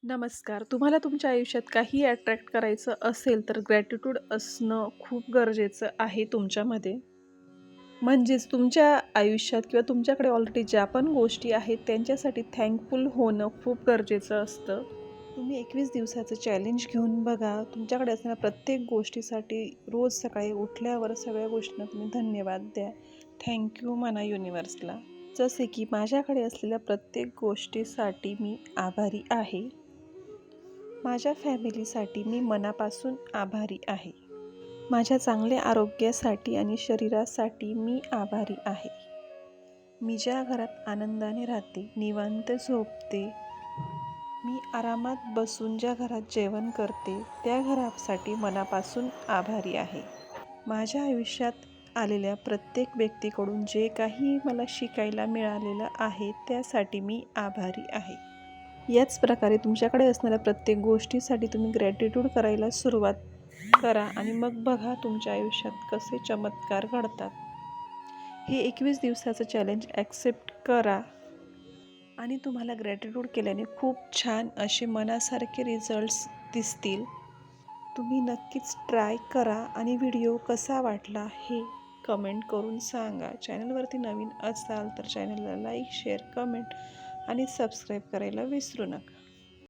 नमस्कार. तुम्हाला तुमच्या आयुष्यात काही अट्रॅक्ट करायचं असेल, तर ग्रॅटिट्यूड असणं खूप गरजेचं आहे तुमच्यामध्ये. म्हणजेच तुमच्या आयुष्यात किंवा तुमच्याकडे ऑलरेडी ज्या पण गोष्टी आहेत, त्यांच्यासाठी थँकफुल होणं खूप गरजेचं असतं. तुम्ही 21 दिवसाचं चॅलेंज घेऊन बघा. तुमच्याकडे असणाऱ्या प्रत्येक गोष्टीसाठी रोज सकाळी उठल्यावर सगळ्या गोष्टींना तुम्ही धन्यवाद द्या. थँक म्हणा युनिव्हर्सला. जसे की माझ्याकडे असलेल्या प्रत्येक गोष्टीसाठी मी आभारी आहे. माझ्या फॅमिलीसाठी मी मनापासून आभारी आहे. माझ्या चांगल्या आरोग्यासाठी आणि शरीरासाठी मी आभारी आहे. मी ज्या घरात आनंदाने राहते, निवांत झोपते, मी आरामात बसून ज्या घरात जेवण करते, त्या घरासाठी मनापासून आभारी आहे. माझ्या आयुष्यात आलेल्या प्रत्येक व्यक्तीकडून जे काही मला शिकायला मिळालेलं आहे, त्यासाठी मी आभारी आहे. याच प्रकारे तुमच्याकडे असणाऱ्या प्रत्येक गोष्टीसाठी तुम्ही ग्रॅटिट्यूड करायला सुरुवात करा आणि मग बघा तुमच्या आयुष्यात कसे चमत्कार घडतात. हे 21 दिवसाचं चॅलेंज ॲक्सेप्ट करा आणि तुम्हाला ग्रॅटिट्यूड केल्याने खूप छान असे मनासारखे रिझल्ट्स दिसतील. तुम्ही नक्कीच ट्राय करा आणि व्हिडिओ कसा वाटला हे कमेंट करून सांगा. चॅनलवरती नवीन असाल तर चॅनलला लाईक, शेअर, कमेंट आणि सबस्क्राईब करायला विसरू नका.